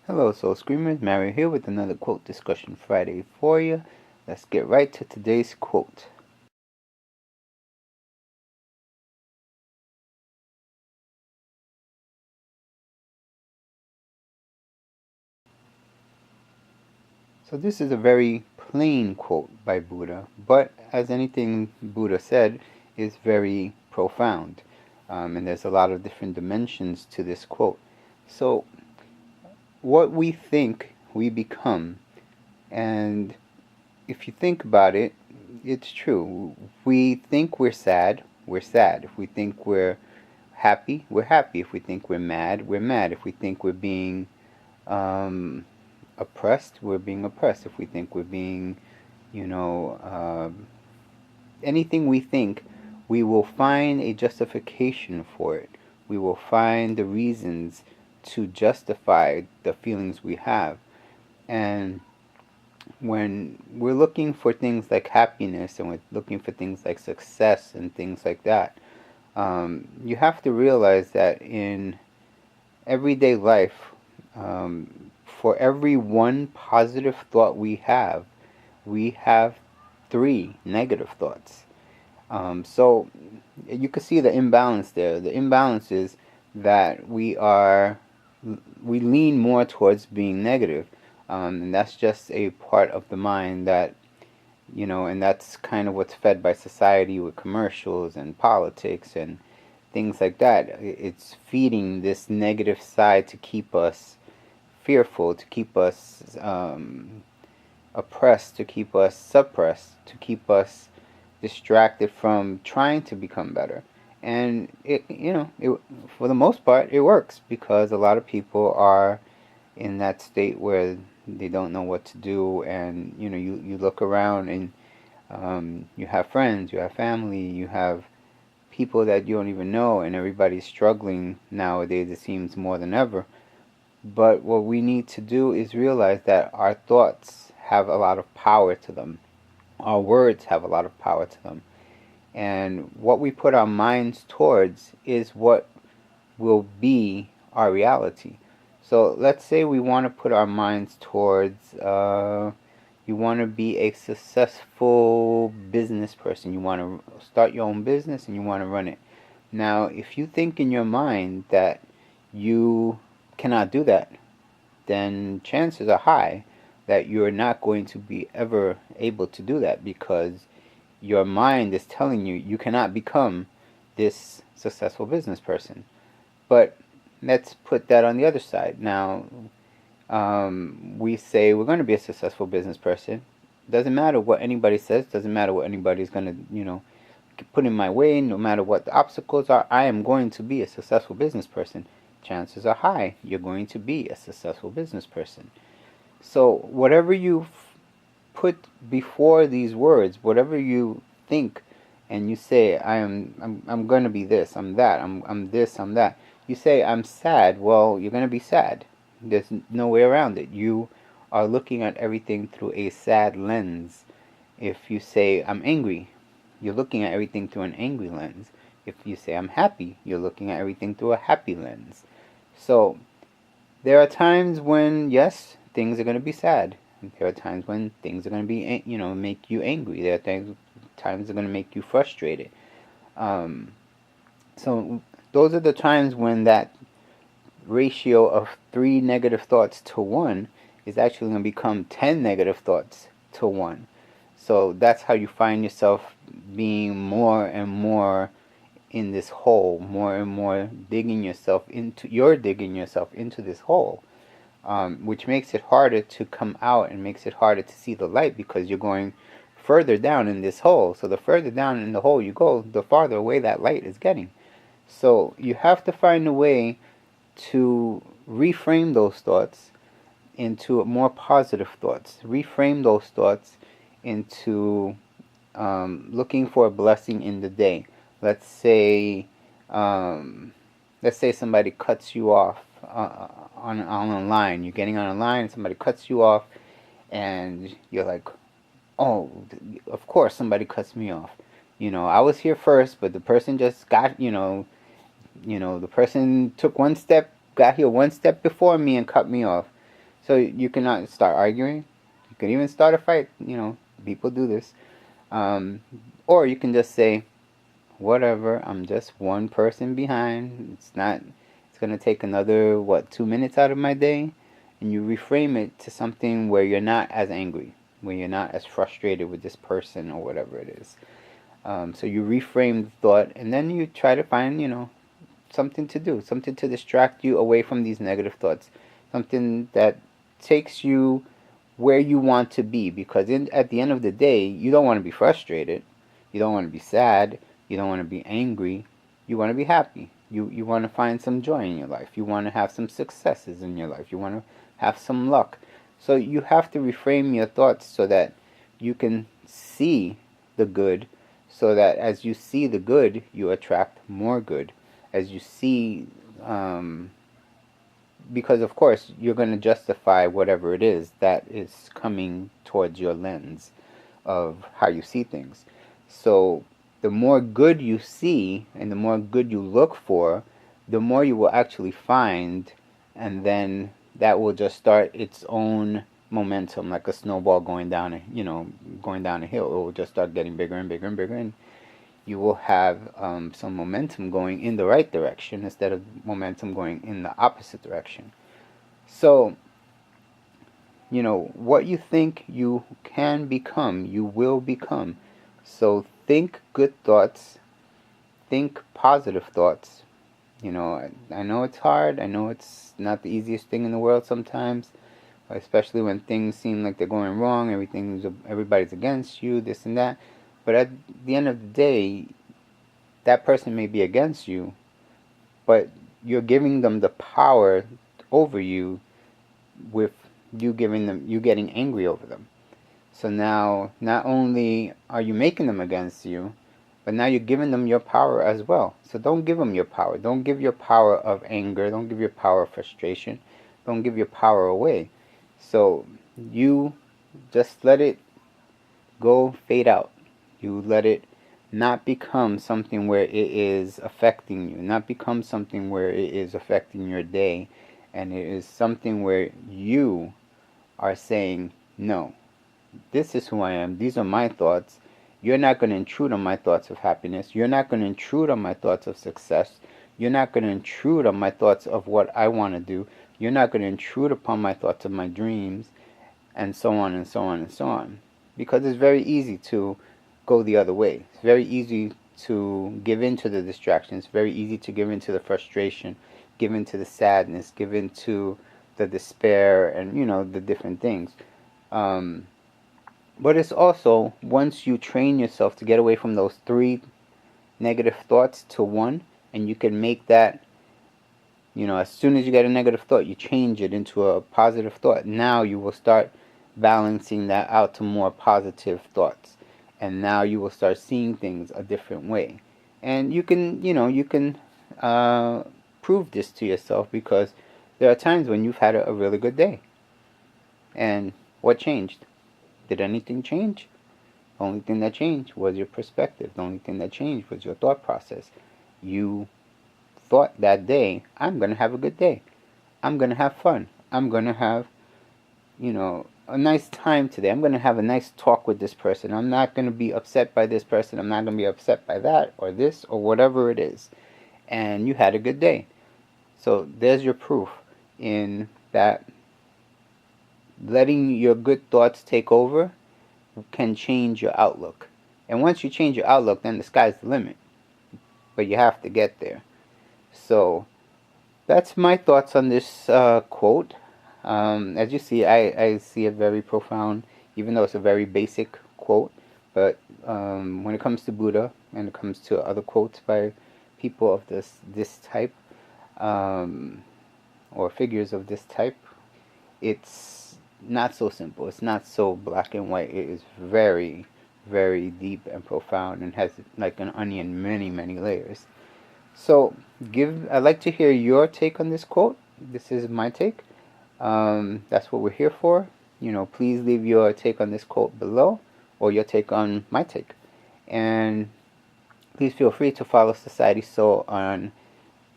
Hello, Soul Screamers. Mario here with another Quote Discussion Friday for you. Let's get right to today's quote. So this is a very plain quote by Buddha, but as anything Buddha said, is very profound. And there's a lot of different dimensions to this quote. So what we think, we become. And if you think about it, it's true. We think we're sad, we're sad. If we think we're happy, we're happy. If we think we're mad, we're mad. If we think we're being oppressed, we're being oppressed. If we think we're being, anything we think, we will find a justification for it. We will find the reasons to justify the feelings we have. And when we're looking for things like happiness and we're looking for things like success and things like that, you have to realize that in everyday life, for every one positive thought we have 3 negative thoughts. So you can see the imbalance there. The imbalance is that we lean more towards being negative. And that's just a part of the mind that, and that's kind of what's fed by society with commercials and politics and things like that. It's feeding this negative side to keep us fearful, to keep us oppressed, to keep us suppressed, to keep us distracted from trying to become better. And for the most part, it works because a lot of people are in that state where they don't know what to do, and you look around and you have friends, you have family, you have people that you don't even know, and everybody's struggling nowadays, it seems, more than ever. But what we need to do is realize that our thoughts have a lot of power to them. Our words have a lot of power to them. And what we put our minds towards is what will be our reality. So let's say we want to put our minds towards, you want to be a successful business person. You want to start your own business and you want to run it. Now, if you think in your mind that you cannot do that, then chances are high that you're not going to be ever able to do that, because your mind is telling you you cannot become this successful business person. But let's put that on the other side. Now, we say we're going to be a successful business person. Doesn't matter what anybody says. Doesn't matter what anybody's going to, put in my way. No matter what the obstacles are, I am going to be a successful business person. Chances are high you're going to be a successful business person. So whatever you put before these words, whatever you think, and you say, I'm going to be this, I'm that, I'm this, I'm that. You say, I'm sad. Well, you're going to be sad. There's no way around it. You are looking at everything through a sad lens. If you say, I'm angry, you're looking at everything through an angry lens. If you say, I'm happy, you're looking at everything through a happy lens. So there are times when, yes, things are going to be sad. There are times when things are going to be, make you angry. There are times that are going to make you frustrated. So those are the times when that ratio of 3 negative thoughts to 1 is actually going to become 10 negative thoughts to 1. So that's how you find yourself being more and more in this hole, more and more digging yourself into this hole, which makes it harder to come out and makes it harder to see the light, because you're going further down in this hole. So the further down in the hole you go, the farther away that light is getting. So you have to find a way to reframe those thoughts into more positive thoughts. Reframe those thoughts into looking for a blessing in the day. Let's say somebody cuts you off on a line. You're getting on a line and somebody cuts you off, and you're like, oh, of course somebody cuts me off. I was here first, but the person just got, the person took one step, got here one step before me and cut me off. So you cannot start arguing. You can even start a fight. People do this. Or you can just say, whatever, I'm just one person behind. It's going to take another, 2 minutes out of my day. And you reframe it to something where you're not as angry, where you're not as frustrated with this person or whatever it is. So you reframe the thought, and then you try to find, something to do, something to distract you away from these negative thoughts, something that takes you where you want to be. Because at the end of the day, you don't want to be frustrated, you don't want to be sad, you don't want to be angry. You want to be happy. You want to find some joy in your life. You want to have some successes in your life. You want to have some luck. So you have to reframe your thoughts so that you can see the good, so that as you see the good, you attract more good. As you see, because of course you're going to justify whatever it is that is coming towards your lens of how you see things. So the more good you see and the more good you look for, the more you will actually find, and then that will just start its own momentum, like a snowball going down a hill. It will just start getting bigger and bigger and bigger, and you will have some momentum going in the right direction instead of momentum going in the opposite direction. So, what you think you can become, you will become. So think good thoughts, think positive thoughts. I know it's hard. I know it's not the easiest thing in the world sometimes, especially when things seem like they're going wrong, everybody's against you, this and that. But at the end of the day, that person may be against you, but you're giving them the power over you with you getting angry over them. So now, not only are you making them against you, but now you're giving them your power as well. So don't give them your power. Don't give your power of anger. Don't give your power of frustration. Don't give your power away. So you just let it go fade out. You let it not become something where it is affecting you, not become something where it is affecting your day, and it is something where you are saying, no, this is who I am, these are my thoughts. You're not going to intrude on my thoughts of happiness. You're not going to intrude on my thoughts of success. You're not going to intrude on my thoughts of what I want to do. You're not going to intrude upon my thoughts of my dreams, and so on and so on and so on. Because it's very easy to go the other way. It's very easy to give in to the distractions. It's very easy to give in to the frustration, give in to the sadness, give in to the despair, and the different things. But it's also, once you train yourself to get away from those 3 negative thoughts to 1, and you can make that, as soon as you get a negative thought, you change it into a positive thought. Now you will start balancing that out to more positive thoughts. And now you will start seeing things a different way. And you can prove this to yourself, because there are times when you've had a really good day. And what changed? Did anything change? The only thing that changed was your perspective. The only thing that changed was your thought process. You thought that day, I'm going to have a good day. I'm going to have fun. I'm going to have, a nice time today. I'm going to have a nice talk with this person. I'm not going to be upset by this person. I'm not going to be upset by that or this or whatever it is. And you had a good day. So there's your proof in that letting your good thoughts take over can change your outlook. And once you change your outlook, then the sky's the limit. But you have to get there. So that's my thoughts on this quote. As you see, I see it very profound, even though it's a very basic quote. But when it comes to Buddha, and it comes to other quotes by people of this type, or figures of this type, it's not so simple. It's not so black and white. It is very, very deep and profound, and has, like an onion, many, many layers. So I'd like to hear your take on this quote. This is my take. That's what we're here for. Please leave your take on this quote below, or your take on my take. And please feel free to follow Society Soul on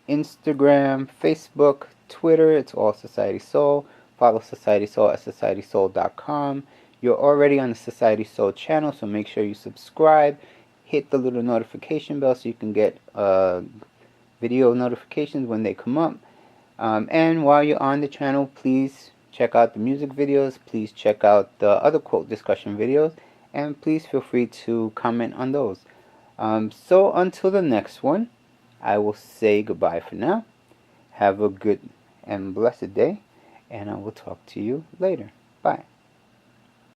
Instagram, Facebook, Twitter. It's all Society Soul. follow Society Soul at societysoul.com. You're already on the Society Soul channel, so make sure you subscribe. Hit the little notification bell so you can get video notifications when they come up. And while you're on the channel, please check out the music videos. Please check out the other quote discussion videos. And please feel free to comment on those. So until the next one, I will say goodbye for now. Have a good and blessed day. And I will talk to you later. Bye.